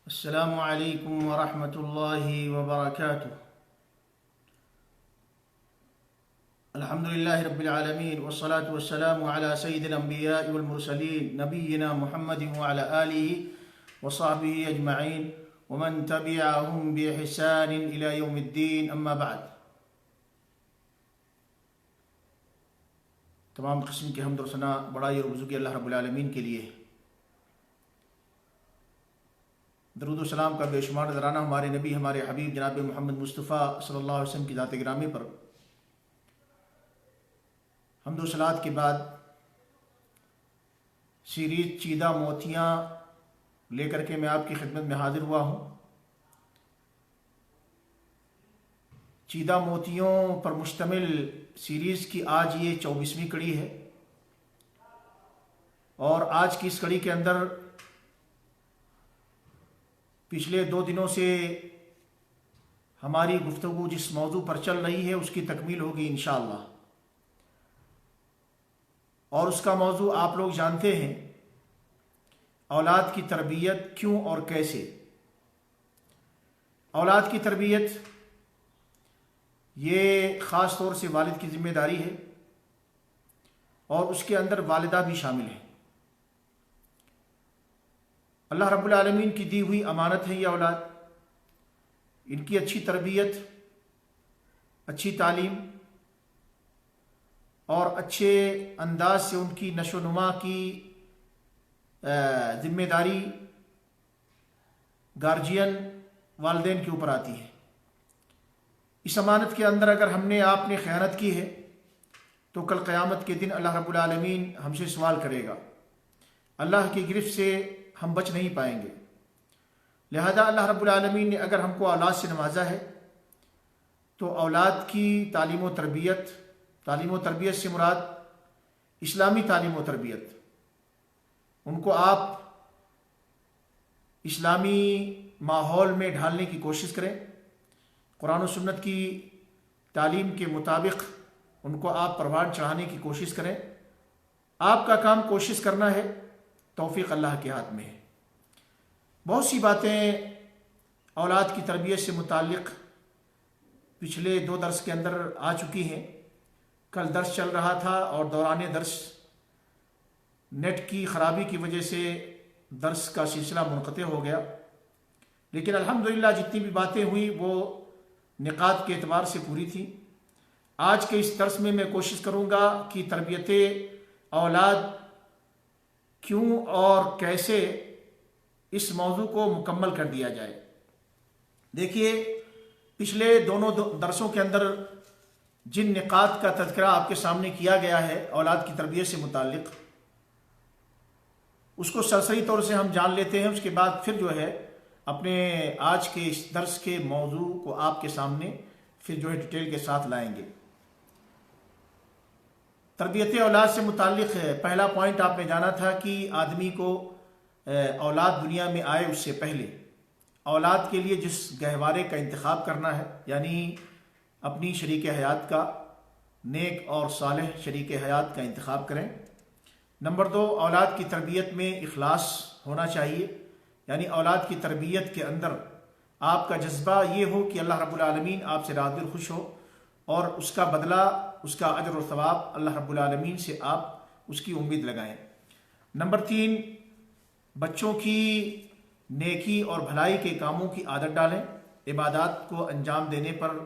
السلام علیکم ورحمۃ اللہ وبرکاتہ۔ الحمد للہ رب العالمین والصلاة والسلام علی سید الانبیاء والمرسلین نبینا محمد وعلی آلہ وصحبہ اجمعین ومن تبعہم بإحسان الی یوم الدین، اما بعد۔ تمام قسم کے حمد و ثنا بڑائی اور بزرگی اللہ رب العالمین کے لیے، درود و سلام کا بے شمار نذرانہ ہمارے نبی ہمارے حبیب جناب محمد مصطفیٰ صلی اللہ علیہ وسلم کی ذات گرامی پر۔ حمد و صلوات کے بعد سیریز چیدہ موتیاں لے کر کے میں آپ کی خدمت میں حاضر ہوا ہوں۔ چیدہ موتیوں پر مشتمل سیریز کی آج یہ 24ویں کڑی ہے، اور آج کی اس کڑی کے اندر پچھلے 2 دنوں سے ہماری گفتگو جس موضوع پر چل رہی ہے اس کی تکمیل ہوگی انشاءاللہ، اور اس کا موضوع آپ لوگ جانتے ہیں، اولاد کی تربیت کیوں اور کیسے۔ اولاد کی تربیت یہ خاص طور سے والد کی ذمہ داری ہے، اور اس کے اندر والدہ بھی شامل ہے۔ اللہ رب العالمین کی دی ہوئی امانت ہے یہ اولاد، ان کی اچھی تربیت، اچھی تعلیم اور اچھے انداز سے ان کی نشو و نما کی ذمہ داری گارجین والدین کے اوپر آتی ہے۔ اس امانت کے اندر اگر ہم نے آپ نے خیانت کی ہے تو کل قیامت کے دن اللہ رب العالمین ہم سے سوال کرے گا، اللہ کی گرفت سے ہم بچ نہیں پائیں گے۔ لہذا اللہ رب العالمین نے اگر ہم کو اولاد سے نوازا ہے تو اولاد کی تعلیم و تربیت سے مراد اسلامی تعلیم و تربیت، ان کو آپ اسلامی ماحول میں ڈھالنے کی کوشش کریں، قرآن و سنت کی تعلیم کے مطابق ان کو آپ پروان چڑھانے کی کوشش کریں۔ آپ کا کام کوشش کرنا ہے، توفیق اللہ کے ہاتھ میں ہے۔ بہت سی باتیں اولاد کی تربیت سے متعلق پچھلے 2 درس کے اندر آ چکی ہیں۔ کل درس چل رہا تھا اور دوران درس نیٹ کی خرابی کی وجہ سے درس کا سلسلہ منقطع ہو گیا، لیکن الحمدللہ جتنی بھی باتیں ہوئی وہ نقاط کے اعتبار سے پوری تھی۔ آج کے اس درس میں کوشش کروں گا کہ تربیت اولاد کیوں اور کیسے اس موضوع کو مکمل کر دیا جائے۔ دیکھیے، پچھلے دونوں درسوں کے اندر جن نقاط کا تذکرہ آپ کے سامنے کیا گیا ہے اولاد کی تربیت سے متعلق، اس کو سرسری طور سے ہم جان لیتے ہیں، اس کے بعد پھر جو ہے اپنے آج کے اس درس کے موضوع کو آپ کے سامنے پھر جو ہے ڈیٹیل کے ساتھ لائیں گے۔ تربیت اولاد سے متعلق پہلا پوائنٹ آپ نے جانا تھا کہ آدمی کو اولاد دنیا میں آئے اس سے پہلے اولاد کے لیے جس گہوارے کا انتخاب کرنا ہے، یعنی اپنی شریک حیات کا، نیک اور صالح شریک حیات کا انتخاب کریں۔ نمبر 2، اولاد کی تربیت میں اخلاص ہونا چاہیے، یعنی اولاد کی تربیت کے اندر آپ کا جذبہ یہ ہو کہ اللہ رب العالمین آپ سے راضی اور خوش ہو، اور اس کا بدلہ، اس کا اجر و ثواب اللہ رب العالمین سے آپ اس کی امید لگائیں۔ نمبر 3، بچوں کی نیکی اور بھلائی کے کاموں کی عادت ڈالیں، عبادات کو انجام دینے پر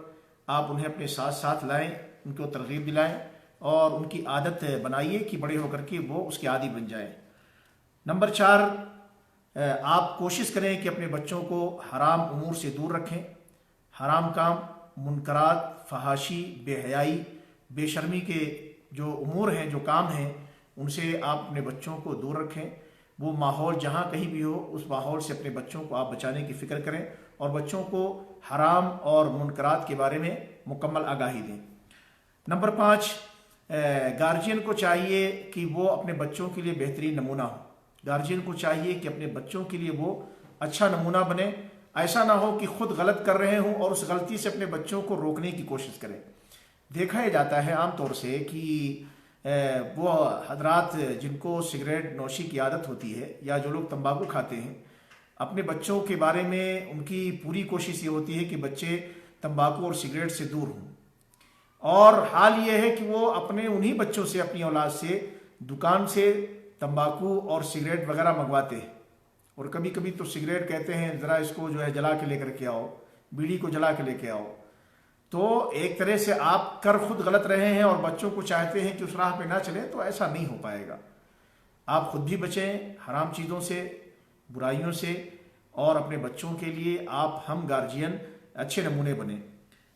آپ انہیں اپنے ساتھ ساتھ لائیں، ان کو ترغیب دلائیں اور ان کی عادت بنائیے کہ بڑے ہو کر کے وہ اس کے عادی بن جائیں۔ نمبر 4، آپ کوشش کریں کہ اپنے بچوں کو حرام امور سے دور رکھیں، حرام کام، منکرات، فحاشی، بے حیائی، بے شرمی کے جو امور ہیں، جو کام ہیں، ان سے آپ اپنے بچوں کو دور رکھیں۔ وہ ماحول جہاں کہیں بھی ہو اس ماحول سے اپنے بچوں کو آپ بچانے کی فکر کریں، اور بچوں کو حرام اور منکرات کے بارے میں مکمل آگاہی دیں۔ نمبر 5، گارجین کو چاہیے کہ وہ اپنے بچوں کے لیے بہترین نمونہ ہو۔ گارجین کو چاہیے کہ اپنے بچوں کے لیے وہ اچھا نمونہ بنے، ایسا نہ ہو کہ خود غلط کر رہے ہوں اور اس غلطی سے اپنے بچوں کو روکنے کی کوشش کریں۔ دیکھا جاتا ہے عام طور سے کہ وہ حضرات جن کو سگریٹ نوشی کی عادت ہوتی ہے یا جو لوگ تمباکو کھاتے ہیں، اپنے بچوں کے بارے میں ان کی پوری کوشش یہ ہوتی ہے کہ بچے تمباکو اور سگریٹ سے دور ہوں، اور حال یہ ہے کہ وہ اپنے انہی بچوں سے، اپنی اولاد سے دکان سے تمباکو اور سگریٹ وغیرہ منگواتے ہیں، اور کبھی کبھی تو سگریٹ کہتے ہیں ذرا اس کو جو ہے جلا کے لے کر کے آؤ، بیڑی کو جلا کے لے کے آؤ۔ تو ایک طرح سے آپ کر خود غلط رہے ہیں اور بچوں کو چاہتے ہیں کہ اس راہ پہ نہ چلیں، تو ایسا نہیں ہو پائے گا۔ آپ خود بھی بچیں حرام چیزوں سے، برائیوں سے، اور اپنے بچوں کے لیے آپ ہم گارجین اچھے نمونے بنیں۔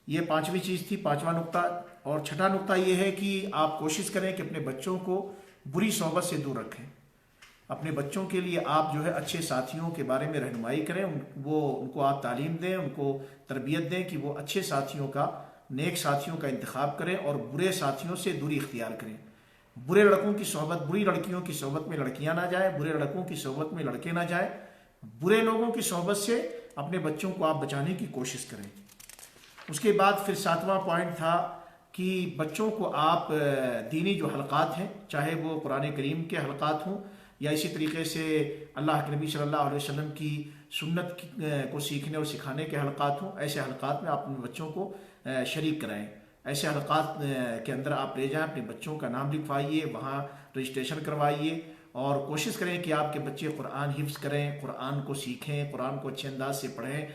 یہ پانچویں چیز تھی، پانچواں نقطہ۔ اور چھٹا نقطہ یہ ہے کہ آپ کوشش کریں کہ اپنے بچوں کو بری صحبت سے دور رکھیں۔ اپنے بچوں کے لیے آپ جو ہے اچھے ساتھیوں کے بارے میں رہنمائی کریں، ان کو آپ تعلیم دیں، ان کو تربیت دیں کہ وہ اچھے ساتھیوں کا، نیک ساتھیوں کا انتخاب کریں اور برے ساتھیوں سے دوری اختیار کریں۔ برے لڑکوں کی صحبت، بری لڑکیوں کی صحبت میں لڑکیاں نہ جائیں، برے لڑکوں کی صحبت میں لڑکے نہ جائیں۔ برے لوگوں کی صحبت سے اپنے بچوں کو آپ بچانے کی کوشش کریں۔ اس کے بعد پھر ساتواں پوائنٹ تھا کہ بچوں کو آپ دینی جو حلقات ہیں، چاہے وہ قرآن کریم کے حلقات ہوں یا اسی طریقے سے اللہ کے نبی صلی اللہ علیہ وسلم کی سنت کو سیکھنے اور سکھانے کے حلقات ہوں، ایسے حلقات میں آپ اپنے بچوں کو شریک کرائیں۔ ایسے حلقات کے اندر آپ لے جائیں، اپنے بچوں کا نام لکھوائیے، وہاں رجسٹریشن کروائیے، اور کوشش کریں کہ آپ کے بچے قرآن حفظ کریں، قرآن کو سیکھیں، قرآن کو اچھے انداز سے پڑھیں،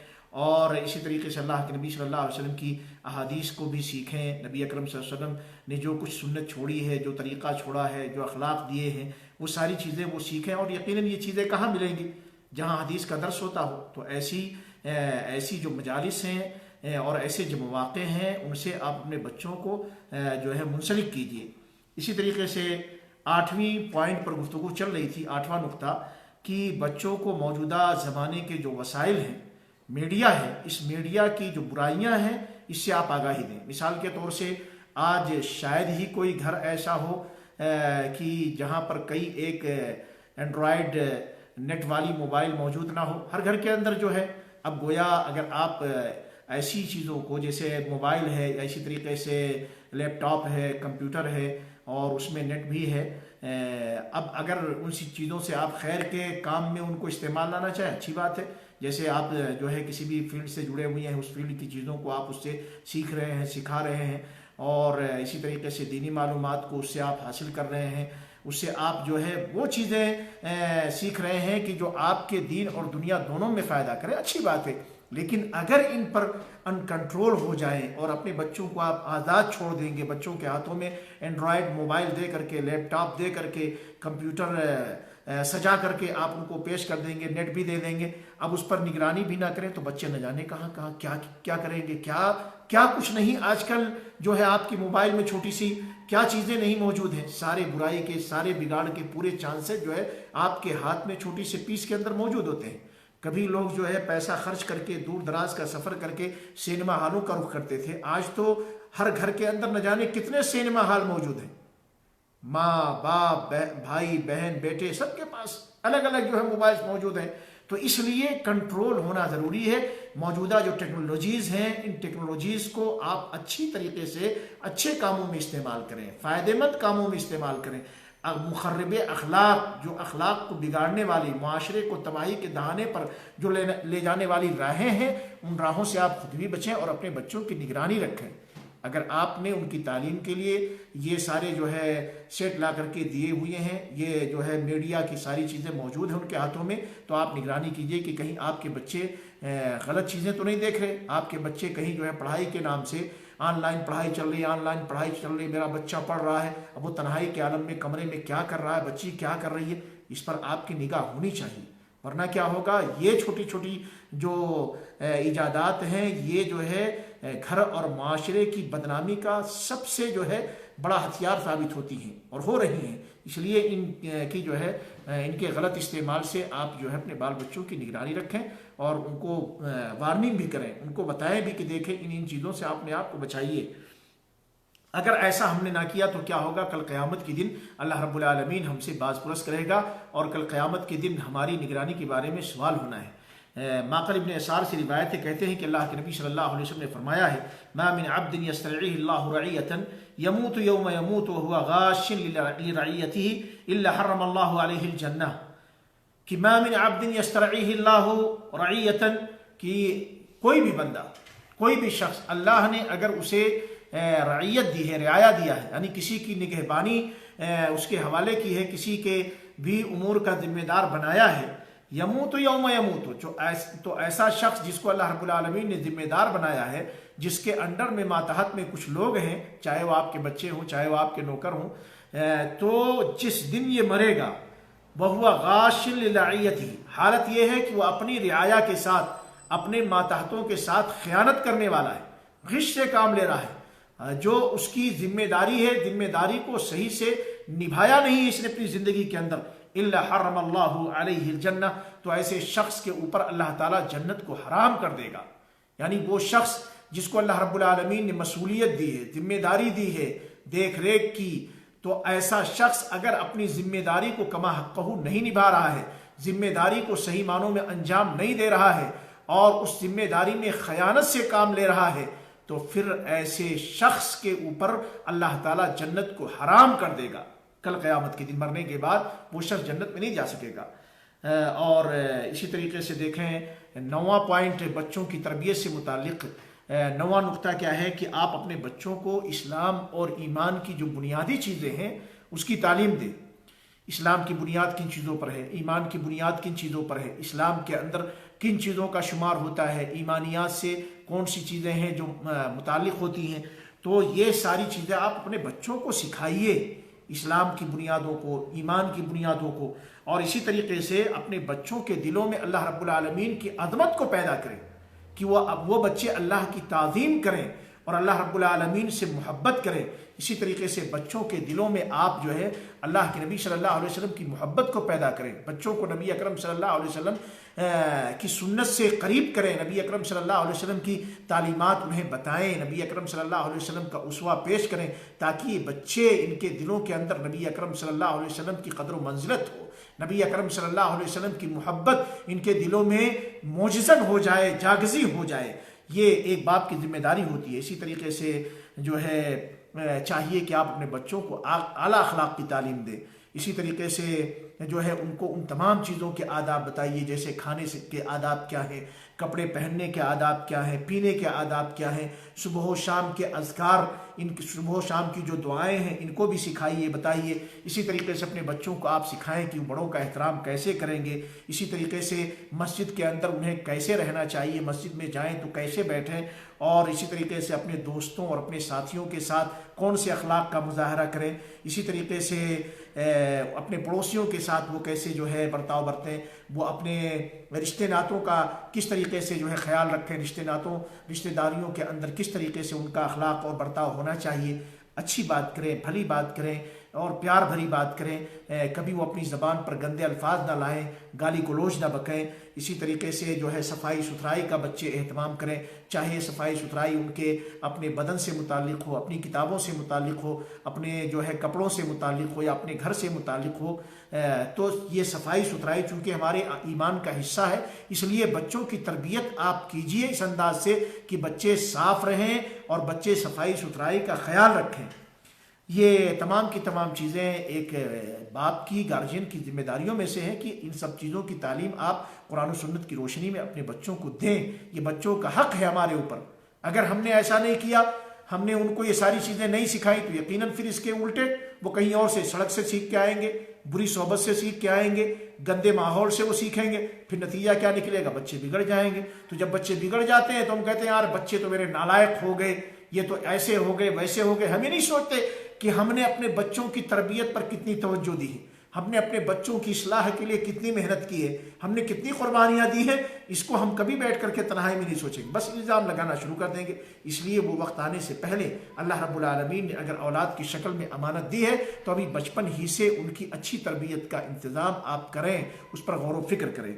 اور اسی طریقے سے اللہ کے نبی صلی اللہ علیہ وسلم کی احادیث کو بھی سیکھیں۔ نبی اکرم صلی اللہ علیہ وسلم نے جو کچھ سنت چھوڑی ہے، جو طریقہ چھوڑا ہے، جو اخلاق دیے ہیں، وہ ساری چیزیں وہ سیکھیں۔ اور یقیناً یہ چیزیں کہاں ملیں گی؟ جہاں حدیث کا درس ہوتا ہو۔ تو ایسی جو مجالس ہیں اور ایسے جو مواقع ہیں، ان سے آپ اپنے بچوں کو جو ہے منسلک کیجیے۔ اسی طریقے سے 8ویں پوائنٹ پر گفتگو چل رہی تھی، 8واں نقطہ، کہ بچوں کو موجودہ زمانے کے جو وسائل ہیں، میڈیا ہے، اس میڈیا کی جو برائیاں ہیں، اس سے آپ آگاہی دیں۔ مثال کے طور سے آج شاید ہی کوئی گھر ایسا ہو کہ جہاں پر کئی ایک اینڈرائڈ نیٹ والی موبائل موجود نہ ہو۔ ہر گھر کے اندر جو ہے، اب گویا اگر آپ ایسی چیزوں کو، جیسے موبائل ہے یا اسی طریقے سے لیپ ٹاپ ہے، کمپیوٹر ہے، اور اس میں نیٹ بھی ہے، اب اگر ان سی چیزوں سے آپ خیر کے کام میں ان کو استعمال لانا چاہیں، اچھی بات ہے۔ جیسے آپ جو ہے کسی بھی فیلڈ سے جڑے ہوئے ہیں، اس فیلڈ کی چیزوں کو آپ اس سے سیکھ رہے ہیں، سکھا رہے ہیں، اور اسی طریقے سے دینی معلومات کو اس سے آپ حاصل کر رہے ہیں، اس سے آپ جو ہے وہ چیزیں سیکھ رہے ہیں کہ جو آپ کے دین اور دنیا دونوں میں فائدہ کرے، اچھی بات ہے۔ لیکن اگر ان پر ان کنٹرول ہو جائیں اور اپنے بچوں کو آپ آزاد چھوڑ دیں گے، بچوں کے ہاتھوں میں اینڈرائڈ موبائل دے کر کے، لیپ ٹاپ دے کر کے، کمپیوٹر سجا کر کے آپ ان کو پیش کر دیں گے، نیٹ بھی دے دیں گے، اب اس پر نگرانی بھی نہ کریں، تو بچے نہ جانے کہاں کیا کریں گے، کیا کچھ نہیں آج کل جو ہے آپ کی موبائل میں چھوٹی سی کیا چیزیں نہیں موجود ہیں، سارے برائی کے، سارے بگاڑ کے پورے چانسز جو ہے آپ کے ہاتھ میں چھوٹی سی پیس کے اندر موجود ہوتے ہیں۔ کبھی لوگ جو ہے پیسہ خرچ کر کے دور دراز کا سفر کر کے سینما ہالوں کا رخ کرتے تھے، آج تو ہر گھر کے اندر نہ جانے کتنے سینما ہال موجود ہیں۔ ماں باپ، بھائی بہن، بیٹے، سب کے پاس الگ الگ جو ہے موبائل موجود ہیں۔ تو اس لیے کنٹرول ہونا ضروری ہے۔ موجودہ جو ٹیکنالوجیز ہیں، ان ٹیکنالوجیز کو آپ اچھی طریقے سے اچھے کاموں میں استعمال کریں، فائدہ مند کاموں میں استعمال کریں۔ مخرب اخلاق، جو اخلاق کو بگاڑنے والی، معاشرے کو تباہی کے دہانے پر جو لے جانے والی راہیں ہیں، ان راہوں سے آپ خود بھی بچیں اور اپنے بچوں کی نگرانی رکھیں۔ اگر آپ نے ان کی تعلیم کے لیے یہ سارے جو ہے سیٹ لا کر کے دیے ہوئے ہیں، یہ جو ہے میڈیا کی ساری چیزیں موجود ہیں ان کے ہاتھوں میں، تو آپ نگرانی کیجئے کہ کہیں آپ کے بچے غلط چیزیں تو نہیں دیکھ رہے، آپ کے بچے کہیں جو ہے پڑھائی کے نام سے آن لائن پڑھائی چل رہی ہے، میرا بچہ پڑھ رہا ہے، اب وہ تنہائی کے عالم میں کمرے میں کیا کر رہا ہے، بچی کیا کر رہی ہے، اس پر آپ کی نگاہ ہونی چاہیے۔ ورنہ کیا ہوگا، یہ چھوٹی چھوٹی جو ایجادات ہیں، یہ جو ہے گھر اور معاشرے کی بدنامی کا سب سے جو ہے بڑا ہتھیار ثابت ہوتی ہیں اور ہو رہی ہیں۔ اس لیے ان کی جو ہے ان کے غلط استعمال سے آپ جو ہے اپنے بال بچوں کی نگرانی رکھیں اور ان کو وارننگ بھی کریں، ان کو بتائیں بھی کہ دیکھیں ان چیزوں سے اپنے آپ کو بچائیے۔ اگر ایسا ہم نے نہ کیا تو کیا ہوگا، کل قیامت کے دن اللہ رب العالمین ہم سے باز پرس کرے گا، اور کل قیامت کے دن ہماری نگرانی کے بارے میں سوال ہونا ہے۔ معقل ابن یسار سے روایت ہے، کہتے ہیں کہ اللہ کے نبی صلی اللہ علیہ وسلم نے فرمایا ہے، ما من عبد یسترعیہ اللہ رعیۃ یموت یوم یموت وهو غاش لرعیتہ الا حرم اللہ علیہ الجنہ، کہ ما من عبد یسترعیہ اللہ رعیۃ، کہ کوئی بھی بندہ، کوئی بھی شخص اللہ نے اگر اسے رعیت دی ہے، رعایا دیا ہے، یعنی کسی کی نگہبانی اس کے حوالے کی ہے، کسی کے بھی امور کا ذمہ دار بنایا ہے، یموت یوم یموت، تو ایسا شخص جس کو اللہ رب العالمین نے ذمہ دار بنایا ہے، جس کے انڈر میں ماتحت میں کچھ لوگ ہیں، چاہے وہ آپ کے بچے ہوں، چاہے وہ آپ کے نوکر ہوں، تو جس دن یہ مرے گا وَهُوَ غَاشٍ لِرَعِيَّتِهِ، حالت یہ ہے کہ وہ اپنی رعایا کے ساتھ، اپنے ماتحتوں کے ساتھ خیانت کرنے والا ہے، غش سے کام لے رہا ہے، جو اس کی ذمہ داری ہے، ذمہ داری کو صحیح سے نبھایا نہیں اس نے اپنی زندگی کے اندر، إِلَّا حَرَّمَ اللَّهُ عَلَيْهِ الْجَنَّةَ، تو ایسے شخص کے اوپر اللہ تعالیٰ جنت کو حرام کر دے گا۔ یعنی وہ شخص جس کو اللہ رب العالمین نے مسئولیت دی ہے، ذمہ داری دی ہے، دیکھ ریکھ کی، تو ایسا شخص اگر اپنی ذمہ داری کو کما حقہ نہیں نبھا رہا ہے، ذمہ داری کو صحیح معنوں میں انجام نہیں دے رہا ہے، اور اس ذمہ داری میں خیانت سے کام لے رہا ہے، تو پھر ایسے شخص کے اوپر اللہ تعالیٰ جنت کو حرام کر دے گا۔ کل قیامت کے دن مرنے کے بعد وہ شخص جنت میں نہیں جا سکے گا۔ اور اسی طریقے سے دیکھیں 9واں پوائنٹ بچوں کی تربیت سے متعلق، 9واں نقطہ کیا ہے کہ آپ اپنے بچوں کو اسلام اور ایمان کی جو بنیادی چیزیں ہیں اس کی تعلیم دیں۔ اسلام کی بنیاد کن چیزوں پر ہے، ایمان کی بنیاد کن چیزوں پر ہے، اسلام کے اندر کن چیزوں کا شمار ہوتا ہے، ایمانیات سے کون سی چیزیں ہیں جو متعلق ہوتی ہیں، تو یہ ساری چیزیں آپ اپنے بچوں کو سکھائیے، اسلام کی بنیادوں کو، ایمان کی بنیادوں کو، اور اسی طریقے سے اپنے بچوں کے دلوں میں اللہ رب العالمین کی عظمت کو پیدا کریں، کہ وہ بچے اللہ کی تعظیم کریں اور اللہ رب العالمین سے محبت کریں۔ اسی طریقے سے بچوں کے دلوں میں آپ جو ہے اللہ کے نبی صلی اللہ علیہ وسلم کی محبت کو پیدا کریں، بچوں کو نبی اکرم صلی اللہ علیہ وسلم کی سنت سے قریب کریں، نبی اکرم صلی اللہ علیہ وسلم کی تعلیمات انہیں بتائیں، نبی اکرم صلی اللہ علیہ وسلم کا اسوہ پیش کریں، تاکہ یہ بچے ان کے دلوں کے اندر نبی اکرم صلی اللہ علیہ وسلم کی قدر و منزلت ہو، نبی اکرم صلی اللہ علیہ وسلم کی محبت ان کے دلوں میں موجزن ہو جائے، جاگزی ہو جائے۔ یہ ایک باپ کی ذمہ داری ہوتی ہے۔ اسی طریقے سے جو ہے چاہیے کہ آپ اپنے بچوں کو اعلیٰ اخلاق کی تعلیم دیں۔ اسی طریقے سے جو ہے ان کو ان تمام چیزوں کے آداب بتائیے، جیسے کھانے کے آداب کیا ہیں، کپڑے پہننے کے آداب کیا ہیں، پینے کے آداب کیا ہیں، صبح و شام کے اذکار، ان کی صبح و شام کی جو دعائیں ہیں ان کو بھی سکھائیے، بتائیے۔ اسی طریقے سے اپنے بچوں کو آپ سکھائیں کہ بڑوں کا احترام کیسے کریں گے، اسی طریقے سے مسجد کے اندر انہیں کیسے رہنا چاہیے، مسجد میں جائیں تو کیسے بیٹھیں، اور اسی طریقے سے اپنے دوستوں اور اپنے ساتھیوں کے ساتھ کون سے اخلاق کا مظاہرہ کریں، اسی طریقے سے اپنے پڑوسیوں کے ساتھ وہ کیسے جو ہے برتاؤ برتیں، وہ اپنے رشتے ناتوں کا کس طریقے سے جو ہے خیال رکھیں، رشتے داریوں کے اندر کس طریقے سے ان کا اخلاق اور برتاؤ ہونا چاہیے، اچھی بات کریں، بھلی بات کریں اور پیار بھری بات کریں، کبھی وہ اپنی زبان پر گندے الفاظ نہ لائیں، گالی گلوچ نہ بکیں۔ اسی طریقے سے جو ہے صفائی ستھرائی کا بچے اہتمام کریں، چاہے صفائی ستھرائی ان کے اپنے بدن سے متعلق ہو، اپنی کتابوں سے متعلق ہو، اپنے جو ہے کپڑوں سے متعلق ہو، یا اپنے گھر سے متعلق ہو، تو یہ صفائی ستھرائی چونکہ ہمارے ایمان کا حصہ ہے، اس لیے بچوں کی تربیت آپ کیجئے اس انداز سے کہ بچے صاف رہیں اور بچے صفائی ستھرائی کا خیال رکھیں۔ یہ تمام کی تمام چیزیں ایک باپ کی، گارجین کی ذمہ داریوں میں سے ہیں کہ ان سب چیزوں کی تعلیم آپ قرآن و سنت کی روشنی میں اپنے بچوں کو دیں۔ یہ بچوں کا حق ہے ہمارے اوپر۔ اگر ہم نے ایسا نہیں کیا، ہم نے ان کو یہ ساری چیزیں نہیں سکھائی، تو یقیناً پھر اس کے الٹے وہ کہیں اور سے سڑک سے سیکھ کے آئیں گے، بری صحبت سے سیکھ کے آئیں گے، گندے ماحول سے وہ سیکھیں گے، پھر نتیجہ کیا نکلے گا؟ بچے بگڑ جائیں گے۔ تو جب بچے بگڑ جاتے ہیں تو ہم کہتے ہیں یار بچے تو میرے نالائق ہو گئے، یہ تو ایسے ہو گئے، ویسے ہو گئے۔ ہم یہ نہیں سوچتے کہ ہم نے اپنے بچوں کی تربیت پر کتنی توجہ دی ہے، ہم نے اپنے بچوں کی اصلاح کے لیے کتنی محنت کی ہے، ہم نے کتنی قربانیاں دی ہیں۔ اس کو ہم کبھی بیٹھ کر کے تنہائی میں نہیں سوچیں گے، بس الزام لگانا شروع کر دیں گے۔ اس لیے وہ وقت آنے سے پہلے اللہ رب العالمین نے اگر اولاد کی شکل میں امانت دی ہے تو ابھی بچپن ہی سے ان کی اچھی تربیت کا انتظام آپ کریں، اس پر غور و فکر کریں۔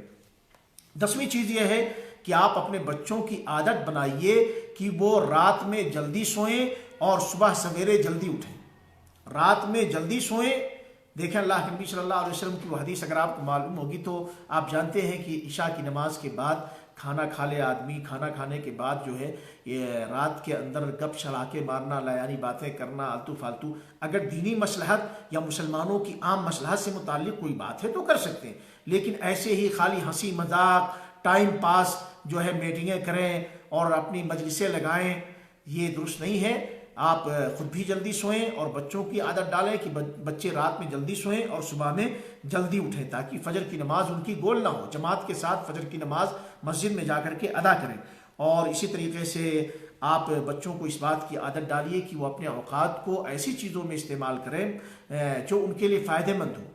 10ویں چیز یہ ہے کہ آپ اپنے بچوں کی عادت بنائیے کہ وہ رات میں جلدی سوئیں اور صبح سویرے جلدی اٹھیں۔ رات میں جلدی سوئیں۔ دیکھیں اللہ کے نبی صلی اللہ علیہ وسلم کی وہ حدیث اگر آپ کو معلوم ہوگی تو آپ جانتے ہیں کہ عشاء کی نماز کے بعد کھانا کھا لے آدمی، کھانا کھانے کے بعد جو ہے یہ رات کے اندر گپ شڑاکے مارنا، لایانی باتیں کرنا، آلتو فالتو، اگر دینی مصلحت یا مسلمانوں کی عام مصلحت سے متعلق کوئی بات ہے تو کر سکتے ہیں، لیکن ایسے ہی خالی ہنسی مذاق، ٹائم پاس جو ہے میٹنگیں کریں اور اپنی مجلسیں لگائیں، یہ درست نہیں ہے۔ آپ خود بھی جلدی سوئیں اور بچوں کی عادت ڈالیں کہ بچے رات میں جلدی سوئیں اور صبح میں جلدی اٹھیں، تاکہ فجر کی نماز ان کی گول نہ ہو، جماعت کے ساتھ فجر کی نماز مسجد میں جا کر کے ادا کریں۔ اور اسی طریقے سے آپ بچوں کو اس بات کی عادت ڈالیے کہ وہ اپنے اوقات کو ایسی چیزوں میں استعمال کریں جو ان کے لیے فائدہ مند ہو،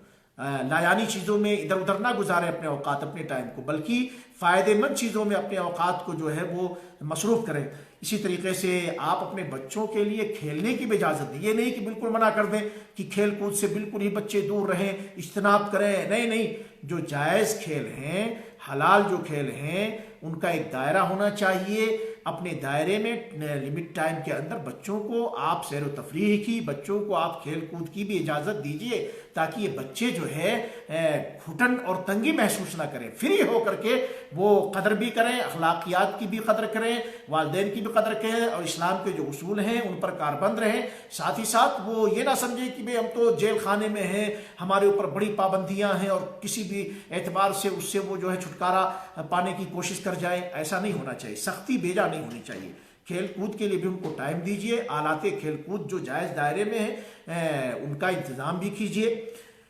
لایانی چیزوں میں ادھر ادھر نہ گزاریں اپنے اوقات، اپنے ٹائم کو، بلکہ فائدہ مند چیزوں میں اپنے اوقات کو جو ہے وہ مصروف کریں۔ اسی طریقے سے آپ اپنے بچوں کے لیے کھیلنے کی بھی اجازت دیں، یہ نہیں کہ بالکل منع کر دیں کہ کھیل کود سے بالکل ہی بچے دور رہیں، اجتناب کریں، نہیں، جو جائز کھیل ہیں، حلال جو کھیل ہیں، ان کا ایک دائرہ ہونا چاہیے۔ اپنے دائرے میں لمٹ ٹائم کے اندر بچوں کو آپ سیر و تفریح کی، بچوں کو آپ کھیل کود کی بھی اجازت دیجیے، تاکہ یہ بچے جو ہے گھٹن اور تنگی محسوس نہ کریں، فری ہو کر کے وہ قدر بھی کریں، اخلاقیات کی بھی قدر کریں، والدین کی بھی قدر کریں، اور اسلام کے جو اصول ہیں ان پر کاربند رہیں۔ ساتھ ہی ساتھ وہ یہ نہ سمجھیں کہ ہم تو جیل خانے میں ہیں، ہمارے اوپر بڑی پابندیاں ہیں، اور کسی بھی اعتبار سے اس سے وہ جو ہے چھٹکارا پانے کی کوشش کر جائیں، ایسا نہیں ہونا چاہیے، سختی بیجا نہیں ہونی چاہیے۔ کھیل کود کے لیے بھی ان کو ٹائم دیجیے، آلات کھیل کود جو جائز دائرے میں ہیں ان کا انتظام بھی کیجیے۔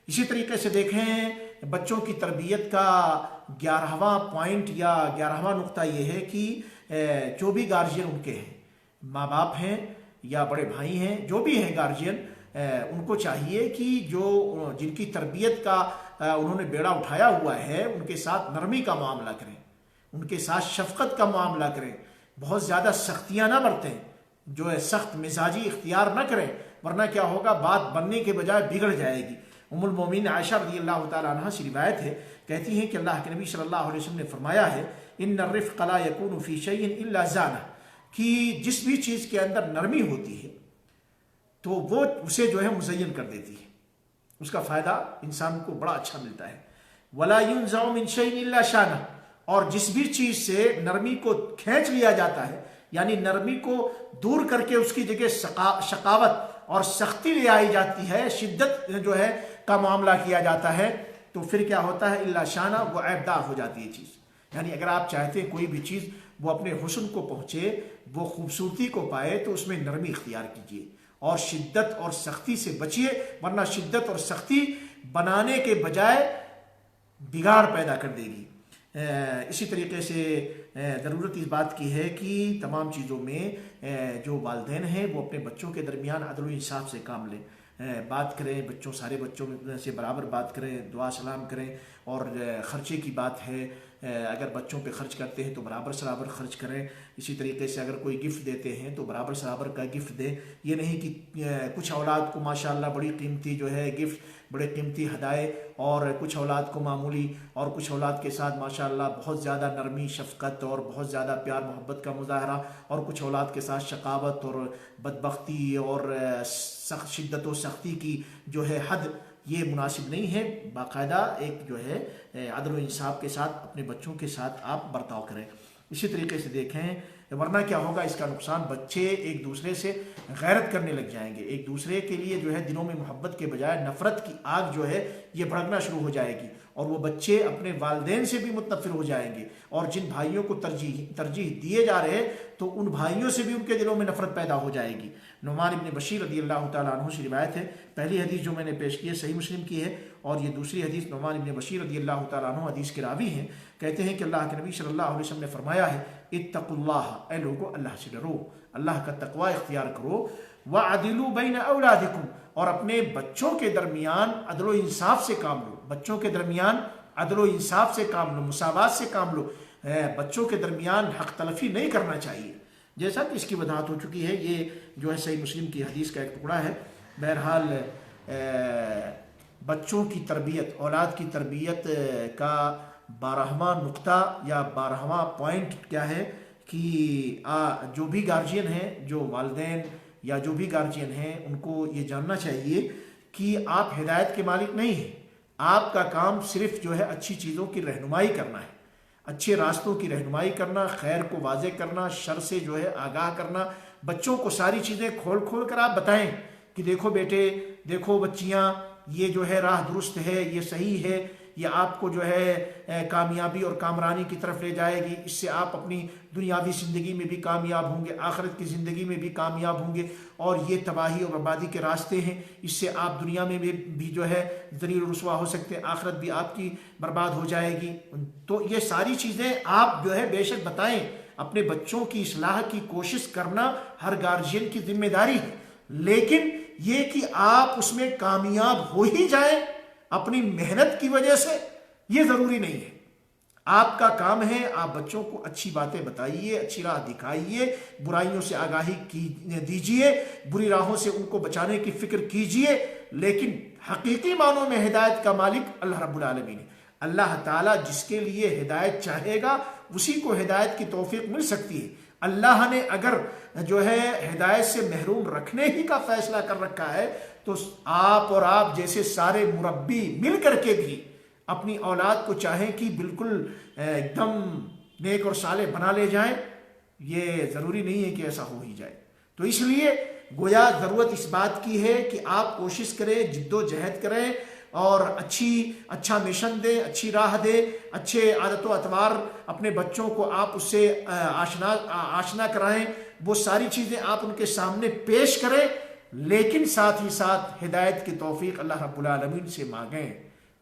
اسی طریقے سے دیکھیں بچوں کی تربیت کا 11واں پوائنٹ یا 11واں نقطہ یہ ہے کہ جو بھی گارجین ان کے ہیں، ماں باپ ہیں یا بڑے بھائی ہیں، جو بھی ہیں گارجین، ان کو چاہیے کہ جن کی تربیت کا انہوں نے بیڑا اٹھایا ہوا ہے، ان کے ساتھ نرمی کا معاملہ کریں، ان کے ساتھ شفقت کا معاملہ کریں، بہت زیادہ سختیاں نہ برتیں، جو ہے سخت مزاجی اختیار نہ کریں، ورنہ کیا ہوگا، بات بننے کے بجائے بگڑ جائے گی۔ ام المومنین عائشہ رضی اللہ تعالیٰ عنہ سے روایت ہے، کہتی ہیں کہ اللہ کے نبی صلی اللہ علیہ وسلم نے فرمایا ہے، ان الرفق لا يكون في شيء الا زانه، کہ جس بھی چیز کے اندر نرمی ہوتی ہے تو وہ اسے جو ہے مزین کر دیتی ہے، اس کا فائدہ انسان کو بڑا اچھا ملتا ہے۔ ولا ينزع من شيء الا شانه، اور جس بھی چیز سے نرمی کو کھینچ لیا جاتا ہے، یعنی نرمی کو دور کر کے اس کی جگہ شقاوت اور سختی لے آئی جاتی ہے، شدت جو ہے کا معاملہ کیا جاتا ہے، تو پھر کیا ہوتا ہے، الا شانہ، وہ عیبدار ہو جاتی ہے چیز۔ یعنی اگر آپ چاہتے ہیں کوئی بھی چیز وہ اپنے حسن کو پہنچے، وہ خوبصورتی کو پائے، تو اس میں نرمی اختیار کیجیے اور شدت اور سختی سے بچیے، ورنہ شدت اور سختی بنانے کے بجائے بگاڑ پیدا کر دے گی۔ اسی طریقے سے ضرورت اس بات کی ہے کہ تمام چیزوں میں جو والدین ہیں وہ اپنے بچوں کے درمیان عدل و انصاف سے کام لیں، بات کریں، سارے بچوں سے برابر بات کریں، دعا سلام کریں، اور خرچے کی بات ہے، اگر بچوں پہ خرچ کرتے ہیں تو برابر خرچ کریں۔ اسی طریقے سے اگر کوئی گفٹ دیتے ہیں تو برابر کا گفٹ دیں، یہ نہیں کہ کچھ اولاد کو ماشاءاللہ بڑی قیمتی جو ہے گفٹ، بڑے قیمتی ہدایے، اور کچھ اولاد کو معمولی، اور کچھ اولاد کے ساتھ ماشاءاللہ بہت زیادہ نرمی، شفقت اور بہت زیادہ پیار محبت کا مظاہرہ، اور کچھ اولاد کے ساتھ شقاوت اور بدبختی اور سخت شدت و سختی کی جو ہے حد، یہ مناسب نہیں ہے۔ باقاعدہ ایک جو ہے عدل و انصاف کے ساتھ اپنے بچوں کے ساتھ آپ برتاؤ کریں۔ اسی طریقے سے دیکھیں، ورنہ کیا ہوگا، اس کا نقصان، بچے ایک دوسرے سے غیرت کرنے لگ جائیں گے، ایک دوسرے کے لیے جو ہے دلوں میں محبت کے بجائے نفرت کی آگ جو ہے یہ بھڑکنا شروع ہو جائے گی، اور وہ بچے اپنے والدین سے بھی متنفر ہو جائیں گے، اور جن بھائیوں کو ترجیح دیے جا رہے تو ان بھائیوں سے بھی ان کے دلوں میں نفرت پیدا ہو جائے گی۔ نعمان ابن بشیر رضی اللہ تعالیٰ عنہ سے روایت ہے، پہلی حدیث جو میں نے پیش کی ہے صحیح مسلم کی ہے، اور یہ دوسری حدیث نعمان ابن بشیر رضی اللہ تعالیٰ عنہ حدیث کے راوی ہیں، کہتے ہیں کہ اللہ کے نبی صلی اللہ علیہ وسلم نے فرمایا ہے، اتقوا اللہ، اے لوگو اللہ سے ڈرو، اللہ کا تقوی اختیار کرو، وعدلوا بین اولادکم، اور اپنے بچوں کے درمیان عدل و انصاف سے کام لو، بچوں کے درمیان عدل و انصاف سے کام لو، مساوات سے کام لو، بچوں کے درمیان حق تلفی نہیں کرنا چاہیے، جیسا کہ اس کی وضاحت ہو چکی ہے۔ یہ جو ہے صحیح مسلم کی حدیث کا ایک ٹکڑا ہے۔ بہرحال بچوں کی تربیت، اولاد کی تربیت کا 12واں نقطہ یا 12واں پوائنٹ کیا ہے کہ جو بھی گارجین ہیں، جو والدین یا جو بھی گارجین ہیں، ان کو یہ جاننا چاہیے کہ آپ ہدایت کے مالک نہیں ہیں، آپ کا کام صرف جو ہے اچھی چیزوں کی رہنمائی کرنا ہے۔ اچھے راستوں کی رہنمائی کرنا، خیر کو واضح کرنا، شر سے جو ہے آگاہ کرنا، بچوں کو ساری چیزیں کھول کھول کر آپ بتائیں کہ دیکھو بیٹے، دیکھو بچیاں، یہ جو ہے راہ درست ہے، یہ صحیح ہے، یہ آپ کو جو ہے کامیابی اور کامرانی کی طرف لے جائے گی، اس سے آپ اپنی دنیاوی زندگی میں بھی کامیاب ہوں گے، آخرت کی زندگی میں بھی کامیاب ہوں گے، اور یہ تباہی اور بربادی کے راستے ہیں، اس سے آپ دنیا میں بھی جو ہے ذلیل و رسوا ہو سکتے ہیں، آخرت بھی آپ کی برباد ہو جائے گی۔ تو یہ ساری چیزیں آپ جو ہے بے شک بتائیں۔ اپنے بچوں کی اصلاح کی کوشش کرنا ہر گارجین کی ذمہ داری ہے، لیکن یہ کہ آپ اس میں کامیاب ہو ہی جائیں اپنی محنت کی وجہ سے، یہ ضروری نہیں ہے۔ آپ کا کام ہے آپ بچوں کو اچھی باتیں بتائیے، اچھی راہ دکھائیے، برائیوں سے آگاہی دیجیے، بری راہوں سے ان کو بچانے کی فکر کیجیے، لیکن حقیقی معنوں میں ہدایت کا مالک اللہ رب العالمین ہے۔ اللہ تعالیٰ جس کے لیے ہدایت چاہے گا اسی کو ہدایت کی توفیق مل سکتی ہے۔ اللہ نے اگر جو ہے ہدایت سے محروم رکھنے ہی کا فیصلہ کر رکھا ہے تو آپ اور آپ جیسے سارے مربی مل کر کے بھی اپنی اولاد کو چاہیں کہ بالکل ایک دم نیک اور صالح بنا لے جائیں، یہ ضروری نہیں ہے کہ ایسا ہو ہی جائے۔ تو اس لیے گویا ضرورت اس بات کی ہے کہ آپ کوشش کریں، جد و جہد کریں، اور اچھا مشن دیں، اچھی راہ دیں، اچھے عادت و اطوار اپنے بچوں کو آپ اس سے آشنا کرائیں، وہ ساری چیزیں آپ ان کے سامنے پیش کریں، لیکن ساتھ ہی ساتھ ہدایت کی توفیق اللہ رب العالمین سے مانگیں،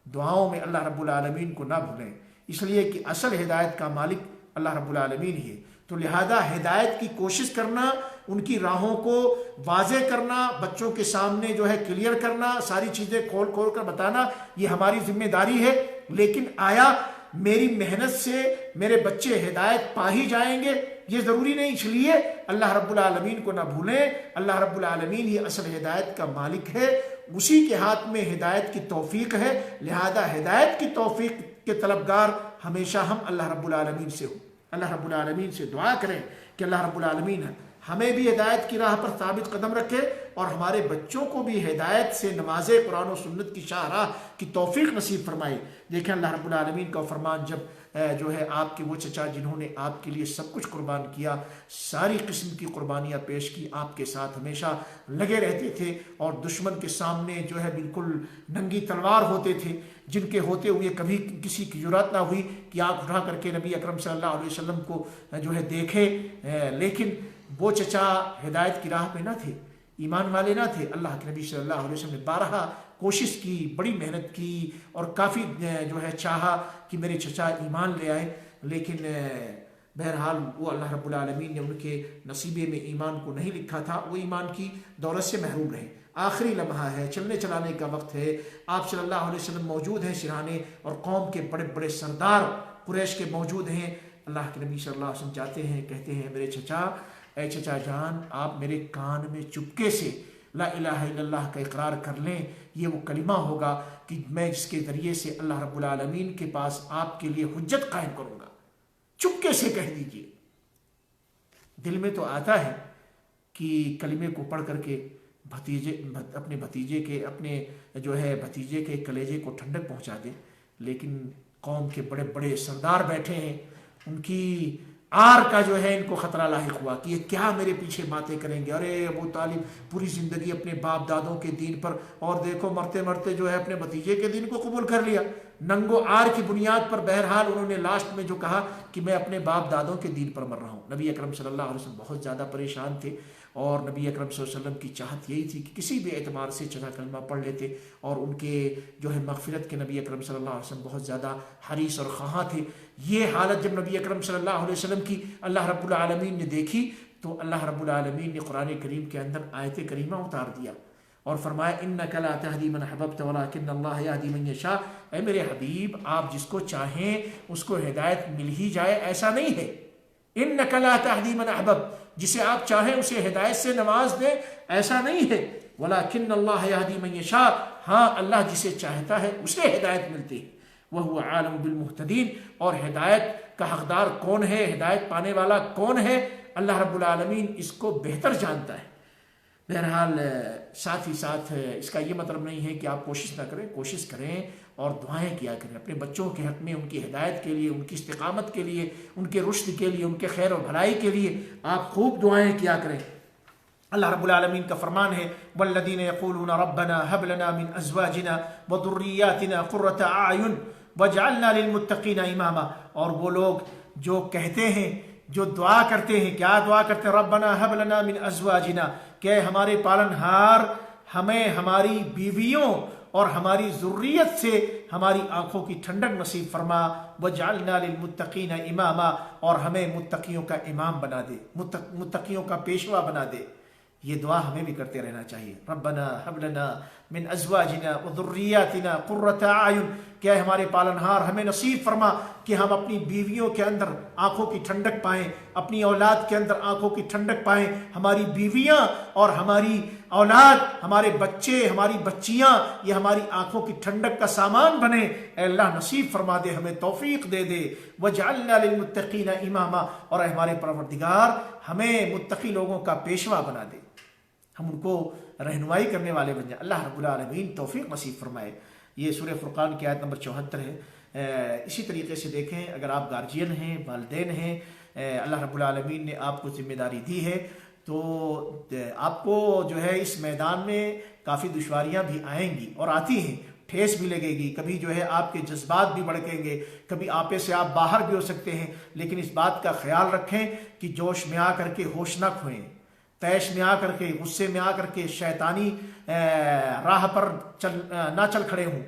دعاؤں میں اللہ رب العالمین کو نہ بھولیں، اس لیے کہ اصل ہدایت کا مالک اللہ رب العالمین ہی ہے۔ تو لہذا ہدایت کی کوشش کرنا، ان کی راہوں کو واضح کرنا، بچوں کے سامنے جو ہے کلیئر کرنا، ساری چیزیں کھول کھول کر بتانا، یہ ہماری ذمہ داری ہے۔ لیکن آیا میری محنت سے میرے بچے ہدایت پا ہی جائیں گے؟ یہ ضروری نہیں، اس لیے اللہ رب العالمین کو نہ بھولیں۔ اللہ رب العالمین ہی اصل ہدایت کا مالک ہے، اسی کے ہاتھ میں ہدایت کی توفیق ہے، لہذا ہدایت کی توفیق کے طلبگار ہمیشہ ہم اللہ رب العالمین سے ہوں۔ اللہ رب العالمین سے دعا کریں کہ اللہ رب العالمین ہمیں بھی ہدایت کی راہ پر ثابت قدم رکھے اور ہمارے بچوں کو بھی ہدایت سے نوازے، قرآن و سنت کی شاہراہ کی توفیق نصیب فرمائے۔ دیکھیں اللہ رب العالمین کا فرمان، جب جو ہے آپ کے وہ چچا جنہوں نے آپ کے لیے سب کچھ قربان کیا، ساری قسم کی قربانیاں پیش کی، آپ کے ساتھ ہمیشہ لگے رہتے تھے اور دشمن کے سامنے جو ہے بالکل ننگی تلوار ہوتے تھے، جن کے ہوتے ہوئے کبھی کسی کی جرات نہ ہوئی کہ آنکھ اٹھا کر کے نبی اکرم صلی اللہ علیہ وسلم کو جو ہے دیکھے، لیکن وہ چچا ہدایت کی راہ پہ نہ تھے، ایمان والے نہ تھے۔ اللہ کے نبی صلی اللہ علیہ وسلم نے بارہا کوشش کی، بڑی محنت کی اور کافی جو ہے چاہا کہ میرے چچا ایمان لے آئے، لیکن بہرحال وہ اللہ رب العالمین نے ان کے نصیبے میں ایمان کو نہیں لکھا تھا، وہ ایمان کی دولت سے محروم رہے۔ آخری لمحہ ہے، چلنے چلانے کا وقت ہے، آپ صلی اللہ علیہ وسلم موجود ہیں سرہانے، اور قوم کے بڑے بڑے سردار قریش کے موجود ہیں۔ اللہ کے نبی صلی اللہ علیہ وسلم جاتے ہیں، کہتے ہیں میرے چچا، اے چچا جان، آپ میرے کان میں چپکے سے لا الہ الا اللہ کا اقرار کر لیں، یہ وہ کلمہ ہوگا کہ میں جس کے ذریعے سے اللہ رب العالمین کے پاس آپ کے لیے حجت قائم کروں گا، چپکے سے کہہ دیجئے۔ دل میں تو آتا ہے کہ کلمے کو پڑھ کر کے اپنے بھتیجے کے کلیجے کو ٹھنڈک پہنچا دے، لیکن قوم کے بڑے بڑے سردار بیٹھے ہیں، ان کی آر کا جو ہے ان کو خطرہ لاحق ہوا کہ یہ کیا میرے پیچھے باتیں کریں گے۔ ارے ابو طالب پوری زندگی اپنے باپ دادوں کے دین پر، اور دیکھو مرتے مرتے جو ہے اپنے بھتیجے کے دین کو قبول کر لیا، ننگو آر کی بنیاد پر۔ بہرحال انہوں نے لاسٹ میں جو کہا کہ میں اپنے باپ دادوں کے دین پر مر رہا ہوں۔ نبی اکرم صلی اللہ علیہ وسلم بہت زیادہ پریشان تھے، اور نبی اکرم صلی اللہ علیہ وسلم کی چاہت یہی تھی کہ کسی بھی اعتبار سے چچا کلمہ پڑھ لیتے، اور ان کے جو ہے مغفرت کے نبی اکرم صلی اللہ علیہ وسلم بہت زیادہ حریص اور خواہاں تھے۔ یہ حالت جب نبی اکرم صلی اللہ علیہ وسلم کی اللہ رب العالمین نے دیکھی تو اللہ رب العالمین نے قرآن کریم کے اندر آیت کریمہ اتار دیا اور فرمایا انک لا تہدی من احببت ولکن اللہ یہدی من یشاء۔ اے میرے حبیب، آپ جس کو چاہیں اس کو ہدایت مل ہی جائے ایسا نہیں ہے۔ انک لا تہدی من احببت، جسے آپ چاہیں اسے ہدایت سے نواز دیں ایسا نہیں ہے، ولکن اللہ یہدی من یشاء، ہاں اللہ جسے چاہتا ہے اسے ہدایت ملتی ہے، وہو عالم بالمہتدین، اور ہدایت کا حقدار کون ہے، ہدایت پانے والا کون ہے، اللہ رب العالمین اس کو بہتر جانتا ہے۔ بہرحال ساتھ ہی ساتھ اس کا یہ مطلب نہیں ہے کہ آپ کوشش نہ کریں، کوشش کریں، اور دعائیں کیا کریں اپنے بچوں کے حق میں، ان کی ہدایت کے لیے، ان کی استقامت کے لیے، ان کے رشد کے لیے، ان کے خیر و بھلائی کے لیے آپ خوب دعائیں کیا کریں۔ اللہ رب العالمین کا فرمان ہے والذین یقولون ربنا هب لنا من ازواجنا وذریاتنا قرۃ اعین واجعلنا للمتقین اماما، اور وہ لوگ جو کہتے ہیں، جو دعا کرتے ہیں، کیا دعا کرتے ہیں؟ ربنا هب لنا من ازواجنا، کہ ہمارے پالنہار ہمیں ہماری بیویوں اور ہماری ذریت سے ہماری آنکھوں کی ٹھنڈک نصیب فرما، وجعلنا للمتقین اماما، اور ہمیں متقیوں کا امام بنا دے، متقیوں کا پیشوا بنا دے۔ یہ دعا ہمیں بھی کرتے رہنا چاہیے۔ ربنا هب لنا من ازواجنا وذریاتنا قرۃ اعین، کہ ہمارے پالنہار ہمیں نصیب فرما کہ ہم اپنی بیویوں کے اندر آنکھوں کی ٹھنڈک پائیں، اپنی اولاد کے اندر آنکھوں کی ٹھنڈک پائیں، ہماری بیویاں اور ہماری اولاد، ہمارے بچے، ہماری بچیاں، یہ ہماری آنکھوں کی ٹھنڈک کا سامان بنے۔ اے اللہ نصیب فرما دے، ہمیں توفیق دے دے۔ وجعلنا للمتقین اماما، اور اے ہمارے پروردگار ہمیں متقی لوگوں کا پیشوا بنا دے، ہم ان کو رہنمائی کرنے والے بن جائیں۔ اللہ رب العالمین توفیق نصیب فرمائے۔ یہ سورہ فرقان کی آیت نمبر 74 ہے۔ اسی طریقے سے دیکھیں، اگر آپ گارجین ہیں، والدین ہیں، اللہ رب العالمین نے آپ کو ذمہ داری دی ہے، تو آپ کو جو ہے اس میدان میں کافی دشواریاں بھی آئیں گی اور آتی ہیں، ٹھیس بھی لگے گی، کبھی جو ہے آپ کے جذبات بھی بڑھیں گے، کبھی آپے سے آپ باہر بھی ہو سکتے ہیں، لیکن اس بات کا خیال رکھیں کہ جوش میں آ کر کے ہوش نہ کھوئیں، تیش میں آ کر کے، غصے میں آ کر کے شیطانی راہ پر نہ چل کھڑے ہوں۔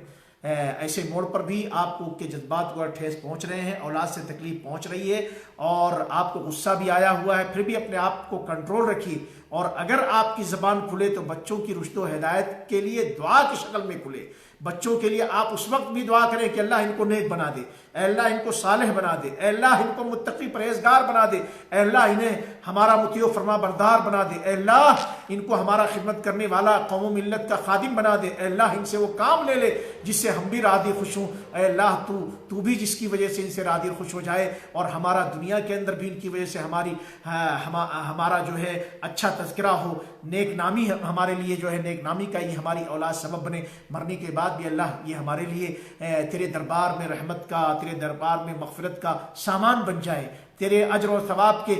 ایسے موڑ پر بھی آپ کو کے جذبات کو ٹھیس پہنچ رہے ہیں، اولاد سے تکلیف پہنچ رہی ہے اور آپ کو غصہ بھی آیا ہوا ہے، پھر بھی اپنے آپ کو کنٹرول رکھیے، اور اگر آپ کی زبان کھلے تو بچوں کی رشد و ہدایت کے لیے دعا کی شکل میں کھلے۔ بچوں کے لیے آپ اس وقت بھی دعا کریں کہ اللہ ان کو نیک بنا دے، اے اللہ ان کو صالح بنا دے، اے اللہ ان کو متقی پرہیزگار بنا دے، اے اللہ انہیں ہمارا مطیع و فرما بردار بنا دے، اے اللہ ان کو ہمارا خدمت کرنے والا قوم و ملت کا خادم بنا دے، اے اللہ ان سے وہ کام لے لے جس سے ہم بھی راضی خوش ہوں، اے اللہ تو بھی جس کی وجہ سے ان سے راضی خوش ہو جائے، اور ہمارا دنیا کے اندر بھی ان کی وجہ سے ہمارا جو ہے اچھا تذکرہ ہو، نیک نامی ہمارے لیے جو ہے نیک نامی کا یہ ہماری اولاد سبب بنے، مرنے کے بعد بھی اللہ یہ ہمارے لیے تیرے دربار میں رحمت کا، تیرے دربار میں مغفرت کا سامان بن جائے، تیرے اجر و ثواب کے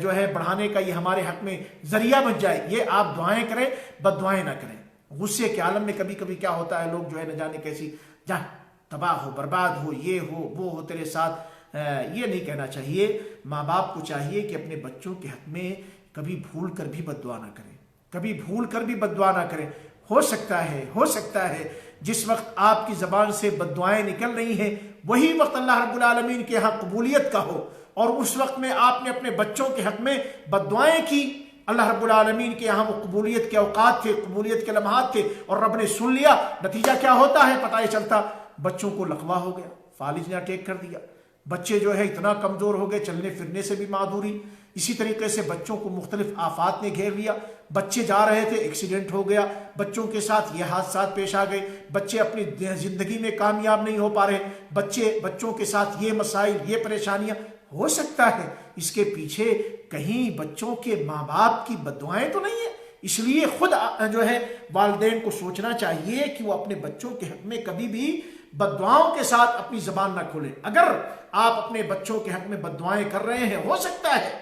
جو ہے بڑھانے کا یہ ہمارے حق میں ذریعہ بن جائے۔ یہ آپ دعائیں کریں، بد دعائیں نہ کریں۔ غصے کے عالم میں کبھی کبھی کیا ہوتا ہے، لوگ جو ہے نہ جانے کیسی جا تباہ ہو، برباد ہو، یہ ہو وہ ہو تیرے ساتھ، یہ نہیں کہنا چاہیے۔ ماں باپ کو چاہیے کہ اپنے بچوں کے حق میں کبھی بھول کر بھی بد دعا نہ کریں، کبھی بھول کر بھی بد دعا نہ کریں۔ ہو سکتا ہے جس وقت آپ کی زبان سے بد دعائیں نکل رہی ہیں وہی وقت اللہ رب العالمین کے ہاں قبولیت کا ہو، اور اس وقت میں آپ نے اپنے بچوں کے حق میں بد دعائیں کی، اللہ رب العالمین کے یہاں وہ قبولیت کے اوقات تھے، قبولیت کے لمحات تھے، اور رب نے سن لیا۔ نتیجہ کیا ہوتا ہے پتہ ہی چلتا، بچوں کو لقوہ ہو گیا، فالج نے اٹیک کر دیا، بچے جو ہے اتنا کمزور ہو گئے، چلنے پھرنے سے بھی معذوری۔ اسی طریقے سے بچوں کو مختلف آفات نے گھیر لیا، بچے جا رہے تھے ایکسیڈنٹ ہو گیا، بچوں کے ساتھ یہ حادثات پیش آ گئے، بچے اپنی زندگی میں کامیاب نہیں ہو پا رہے، بچوں کے ساتھ یہ مسائل، یہ پریشانیاں۔ ہو سکتا ہے اس کے پیچھے کہیں بچوں کے ماں باپ کی بد دعائیں تو نہیں ہیں، اس لیے خود جو ہے والدین کو سوچنا چاہیے کہ وہ اپنے بچوں کے حق میں کبھی بھی بد دعاؤں کے ساتھ اپنی زبان نہ کھولیں۔ اگر آپ اپنے بچوں کے حق میں بد دعائیں کر رہے ہیں، ہو سکتا ہے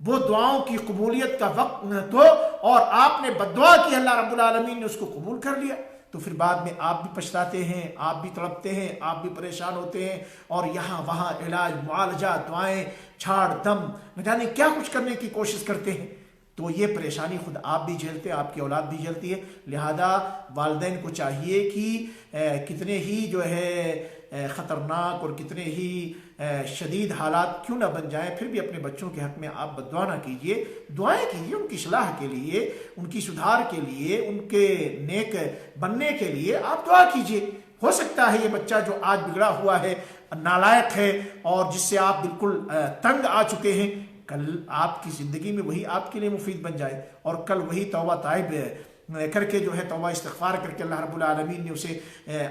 وہ دعاؤں کی قبولیت کا وقت تو، اور آپ نے بد دعا کی، اللہ رب العالمین نے اس کو قبول کر لیا، تو پھر بعد میں آپ بھی پچھتاتے ہیں، آپ بھی تڑپتے ہیں، آپ بھی پریشان ہوتے ہیں، اور یہاں وہاں علاج معالجہ، دعائیں، چھاڑ دم، نہ جانے کیا کچھ کرنے کی کوشش کرتے ہیں، تو یہ پریشانی خود آپ بھی جھیلتے ہیں، آپ کی اولاد بھی جھیلتی ہے۔ لہذا والدین کو چاہیے کہ کتنے ہی جو ہے خطرناک اور کتنے ہی شدید حالات کیوں نہ بن جائیں، پھر بھی اپنے بچوں کے حق میں آپ بد دعا نہ کیجیے، دعائیں کیجیے ان کی اصلاح کے لیے، ان کی سدھار کے لیے، ان کے نیک بننے کے لیے آپ دعا کیجیے۔ ہو سکتا ہے یہ بچہ جو آج بگڑا ہوا ہے، نالائق ہے، اور جس سے آپ بالکل تنگ آ چکے ہیں، کل آپ کی زندگی میں وہی آپ کے لیے مفید بن جائے، اور کل وہی توبہ طائب کر کے جو ہے توبہ استغفار کر کے اللہ رب العالمین نے اسے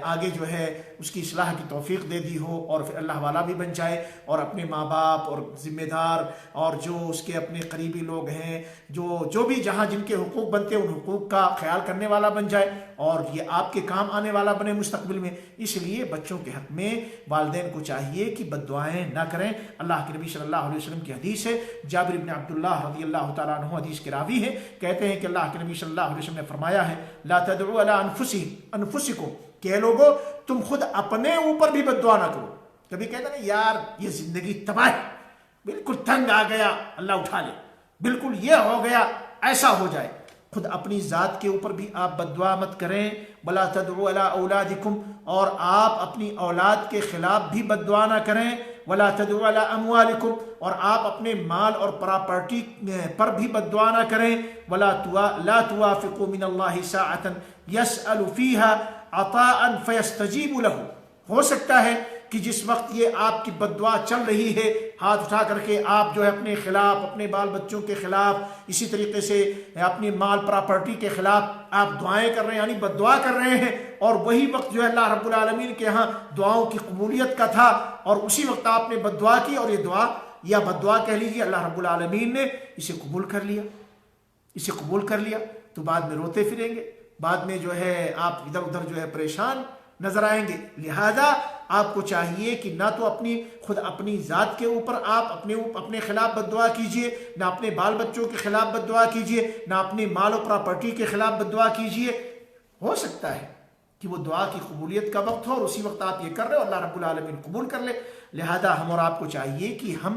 آگے جو ہے اس کی اصلاح کی توفیق دے دی ہو اور پھر اللہ والا بھی بن جائے اور اپنے ماں باپ اور ذمہ دار اور جو اس کے اپنے قریبی لوگ ہیں جو بھی جہاں جن کے حقوق بنتے ہیں ان حقوق کا خیال کرنے والا بن جائے اور یہ آپ کے کام آنے والا بنے مستقبل میں۔ اس لیے بچوں کے حق میں والدین کو چاہیے کہ بد دعائیں نہ کریں۔ اللہ کے نبی صلی اللہ علیہ وسلم کی حدیث ہے، جابر بن عبداللہ رضی اللہ تعالیٰ عنہ حدیث کے راوی ہیں، کہتے ہیں کہ اللہ کے نبی صلی اللہ علیہ وسلم نے فرمایا ہے لا تدعوا علی انفسکم، کہ لوگو تم خود اپنے اوپر بھی بد دعا نہ کرو۔ کبھی کہتے ہیں یار یہ زندگی تباہ ہے، بالکل تنگ آ گیا، اللہ اٹھا لے، بالکل یہ ہو گیا، ایسا ہو جائے۔ خود اپنی ذات کے اوپر بھی آپ بد دعا مت کریں۔ ولا تدعوا علی اولادکم، اور آپ اپنی اولاد کے خلاف بھی بد دعا نہ کریں۔ ولا تدعوا علی اموالکم، اور آپ اپنے مال اور پراپرٹی پر بھی بد دعا نہ کریں۔ لا توافقوا من اللہ ساعۃ یسأل فیہا عطاء فیستجیب لہ، ہو سکتا ہے کہ جس وقت یہ آپ کی بد دعا چل رہی ہے، ہاتھ اٹھا کر کے آپ جو ہے اپنے خلاف، اپنے بال بچوں کے خلاف، اسی طریقے سے اپنی مال پراپرٹی کے خلاف آپ دعائیں کر رہے ہیں، یعنی بد دعا کر رہے ہیں، اور وہی وقت جو ہے اللہ رب العالمین کے ہاں دعاؤں کی قبولیت کا تھا، اور اسی وقت آپ نے بد دعا کی، اور یہ دعا یا بد دعا کہہ لیجیے اللہ رب العالمین نے اسے قبول کر لیا، اسے قبول کر لیا، تو بعد میں روتے پھریں گے، بعد میں جو ہے آپ ادھر ادھر جو ہے پریشان نظر آئیں گے۔ لہذا آپ کو چاہیے کہ نہ تو خود اپنی ذات کے اوپر آپ اپنے خلاف بد دعا کیجئے، نہ اپنے بال بچوں کے خلاف بد دعا کیجئے، نہ اپنے مال و پراپرٹی کے خلاف بد دعا کیجئے۔ ہو سکتا ہے کہ وہ دعا کی قبولیت کا وقت ہو اور اسی وقت آپ یہ کر رہے ہو، اللہ رب العالمین قبول کر لے۔ لہذا ہم اور آپ کو چاہیے کہ ہم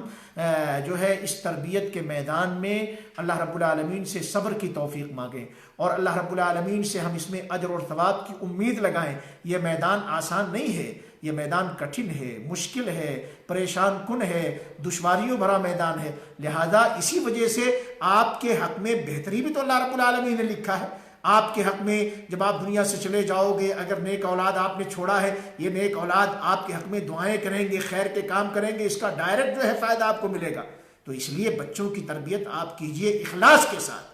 جو ہے اس تربیت کے میدان میں اللہ رب العالمین سے صبر کی توفیق مانگیں، اور اللہ رب العالمین سے ہم اس میں اجر اور ثواب کی امید لگائیں۔ یہ میدان آسان نہیں ہے، یہ میدان کٹھن ہے، مشکل ہے، پریشان کن ہے، دشواریوں بھرا میدان ہے۔ لہذا اسی وجہ سے آپ کے حق میں بہتری بھی تو اللہ رب العالمین نے لکھا ہے۔ آپ کے حق میں جب آپ دنیا سے چلے جاؤ گے، اگر نیک اولاد آپ نے چھوڑا ہے، یہ نیک اولاد آپ کے حق میں دعائیں کریں گے، خیر کے کام کریں گے، اس کا ڈائریکٹ جو ہے فائدہ آپ کو ملے گا۔ تو اس لیے بچوں کی تربیت آپ کیجئے اخلاص کے ساتھ،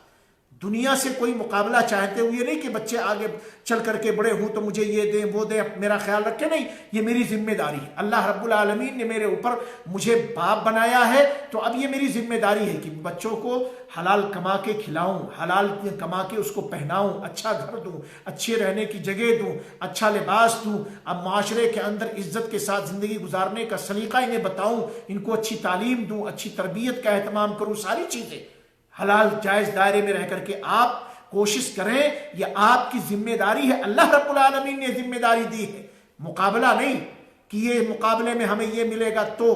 دنیا سے کوئی مقابلہ چاہتے ہوئے نہیں کہ بچے آگے چل کر کے بڑے ہوں تو مجھے یہ دیں وہ دیں، میرا خیال رکھیں، نہیں، یہ میری ذمہ داری ہے۔ اللہ رب العالمین نے میرے اوپر مجھے باپ بنایا ہے، تو اب یہ میری ذمہ داری ہے کہ بچوں کو حلال کما کے کھلاؤں، حلال کما کے اس کو پہناؤں، اچھا گھر دوں، اچھے رہنے کی جگہ دوں، اچھا لباس دوں، اب معاشرے کے اندر عزت کے ساتھ زندگی گزارنے کا سلیقہ انہیں بتاؤں، ان کو اچھی تعلیم دوں، اچھی تربیت کا اہتمام کروں، ساری چیزیں حلال جائز دائرے میں رہ کر کے آپ کوشش کریں۔ یہ آپ کی ذمہ داری ہے، اللہ رب العالمین نے ذمہ داری دی ہے، مقابلہ نہیں کہ یہ مقابلے میں ہمیں یہ ملے گا تو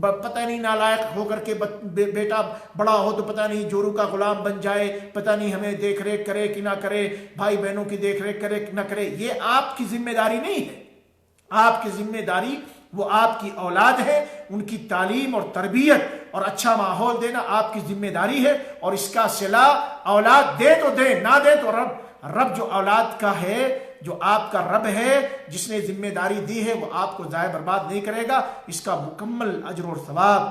پتہ نہیں نالائق ہو کر کے بیٹا بڑا ہو تو پتہ نہیں جورو کا غلام بن جائے، پتہ نہیں ہمیں دیکھ ریکھ کرے کہ نہ کرے، بھائی بہنوں کی دیکھ ریکھ کرے کہ نہ کرے۔ یہ آپ کی ذمہ داری نہیں ہے، آپ کی ذمہ داری وہ آپ کی اولاد ہے، ان کی تعلیم اور تربیت اور اچھا ماحول دینا آپ کی ذمہ داری ہے، اور اس کا صلہ اولاد دے تو دے، نہ دے تو رب جو اولاد کا ہے، جو آپ کا رب ہے، جس نے ذمہ داری دی ہے، وہ آپ کو ضائع برباد نہیں کرے گا، اس کا مکمل اجر اور ثواب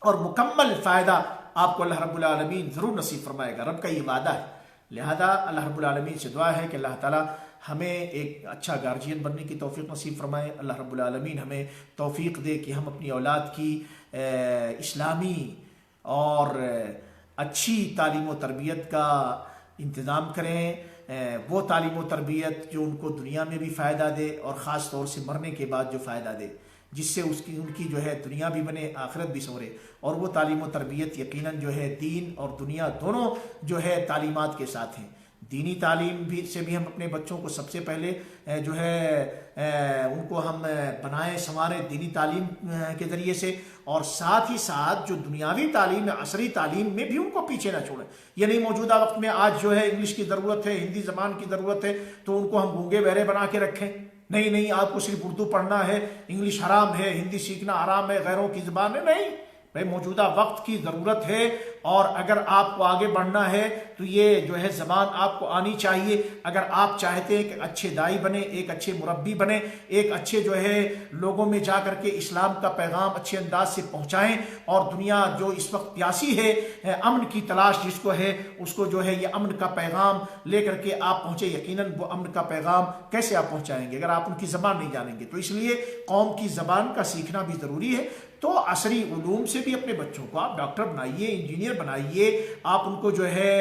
اور مکمل فائدہ آپ کو اللہ رب العالمین ضرور نصیب فرمائے گا۔ رب کا یہ وعدہ ہے۔ لہذا اللہ رب العالمین سے دعا ہے کہ اللہ تعالیٰ ہمیں ایک اچھا گارجین بننے کی توفیق نصیب فرمائے۔ اللہ رب العالمین ہمیں توفیق دے کہ ہم اپنی اولاد کی اسلامی اور اچھی تعلیم و تربیت کا انتظام کریں، وہ تعلیم و تربیت جو ان کو دنیا میں بھی فائدہ دے اور خاص طور سے مرنے کے بعد جو فائدہ دے، جس سے ان کی جو ہے دنیا بھی بنے، آخرت بھی سنورے، اور وہ تعلیم و تربیت یقیناً جو ہے دین اور دنیا دونوں جو ہے تعلیمات کے ساتھ ہیں۔ دینی تعلیم سے بھی ہم اپنے بچوں کو سب سے پہلے جو ہے ان کو ہم بنائیں سنواریں دینی تعلیم کے ذریعے سے، اور ساتھ ہی ساتھ جو دنیاوی تعلیم ہے، عصری تعلیم میں بھی ان کو پیچھے نہ چھوڑیں۔ یہ نہیں موجودہ وقت میں آج جو ہے انگلش کی ضرورت ہے، ہندی زبان کی ضرورت ہے، تو ان کو ہم گونگے بہرے بنا کے رکھیں۔ نہیں، آپ کو صرف اردو پڑھنا ہے، انگلش حرام ہے، ہندی سیکھنا حرام ہے، غیروں کی زبان ہے، نہیں بھائی، موجودہ وقت کی ضرورت ہے اور اگر آپ کو آگے بڑھنا ہے تو یہ جو ہے زبان آپ کو آنی چاہیے۔ اگر آپ چاہتے ہیں کہ اچھے دائی بنے، ایک اچھے مربی بنے، ایک اچھے جو ہے لوگوں میں جا کر کے اسلام کا پیغام اچھے انداز سے پہنچائیں، اور دنیا جو اس وقت پیاسی ہے امن کی تلاش جس کو ہے، اس کو جو ہے یہ امن کا پیغام لے کر کے آپ پہنچے، یقیناً وہ امن کا پیغام کیسے آپ پہنچائیں گے اگر آپ ان کی زبان نہیں جانیں گے؟ تو اس لیے قوم کی زبان کا سیکھنا بھی ضروری ہے۔ تو عصری علوم سے بھی اپنے بچوں کو آپ ڈاکٹر بنائیے، انجینئر بنائیے، آپ ان کو جو ہے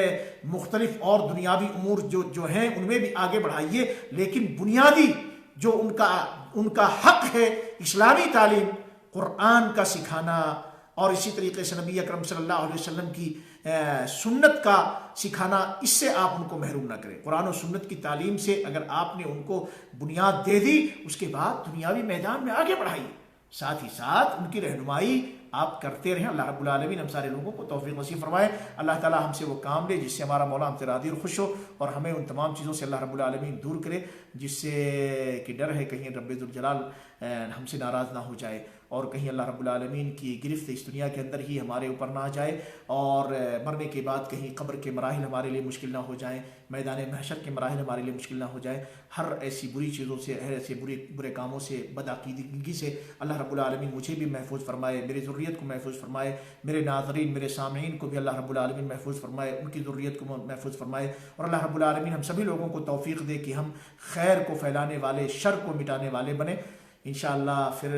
مختلف اور دنیاوی امور جو ہیں ان میں بھی آگے بڑھائیے، لیکن بنیادی جو ان کا حق ہے اسلامی تعلیم، قرآن کا سکھانا، اور اسی طریقے سے نبی اکرم صلی اللہ علیہ وسلم کی سنت کا سکھانا، اس سے آپ ان کو محروم نہ کریں۔ قرآن و سنت کی تعلیم سے اگر آپ نے ان کو بنیاد دے دی، اس کے بعد دنیاوی میدان میں آگے بڑھائیے، ساتھ ہی ساتھ ان کی رہنمائی آپ کرتے رہیں۔ اللہ رب العالمین ہم سارے لوگوں کو توفیق نصیب فرمائے۔ اللہ تعالی ہم سے وہ کام لے جس سے ہمارا مولا ہم سے راضی اور خوش ہو، اور ہمیں ان تمام چیزوں سے اللہ رب العالمین دور کرے جس سے کہ ڈر ہے کہیں رب ذوالجلال ہم سے ناراض نہ ہو جائے، اور کہیں اللہ رب العالمین کی گرفت اس دنیا کے اندر ہی ہمارے اوپر نہ آ جائے، اور مرنے کے بعد کہیں قبر کے مراحل ہمارے لیے مشکل نہ ہو جائیں، میدان محشر کے مراحل ہمارے لیے مشکل نہ ہو جائے۔ ہر ایسی بری چیزوں سے، ہر ایسے برے کاموں سے، بدعقیدگی سے اللہ رب العالمین مجھے بھی محفوظ فرمائے، میری ذریت کو محفوظ فرمائے، میرے ناظرین، میرے سامعین کو بھی اللہ رب العالمین محفوظ فرمائے، ان کی ذریت کو محفوظ فرمائے، اور اللہ رب العالمین ہم سبھی لوگوں کو توفیق دے کہ ہم خیر کو پھیلانے والے، شر کو مٹانے والے بنے۔ انشاءاللہ پھر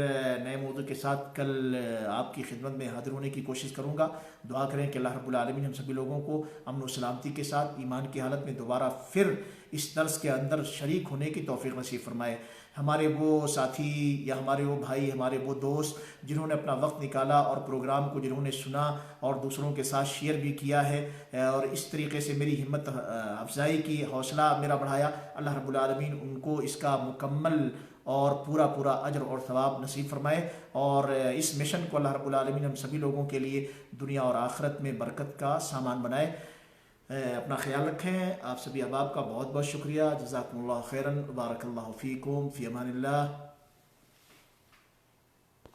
نئے موضوع کے ساتھ کل آپ کی خدمت میں حاضر ہونے کی کوشش کروں گا۔ دعا کریں کہ اللہ رب العالمین ہم سبھی لوگوں کو امن و سلامتی کے ساتھ ایمان کی حالت میں دوبارہ پھر اس درس کے اندر شریک ہونے کی توفیق نصیب فرمائے۔ ہمارے وہ ساتھی یا ہمارے وہ بھائی، ہمارے وہ دوست جنہوں نے اپنا وقت نکالا اور پروگرام کو جنہوں نے سنا اور دوسروں کے ساتھ شیئر بھی کیا ہے، اور اس طریقے سے میری ہمت افزائی کی، حوصلہ میرا بڑھایا، اللہ رب العالمین ان کو اس کا مکمل اور پورا اجر اور ثواب نصیب فرمائے، اور اس مشن کو اللہ رب العالمین ہم سبھی لوگوں کے لیے دنیا اور آخرت میں برکت کا سامان بنائے۔ اپنا خیال رکھیں۔ آپ سبھی احباب کا بہت بہت شکریہ۔ جزاکم اللہ خیرا، بارک اللہ فیکم، فی امان اللہ۔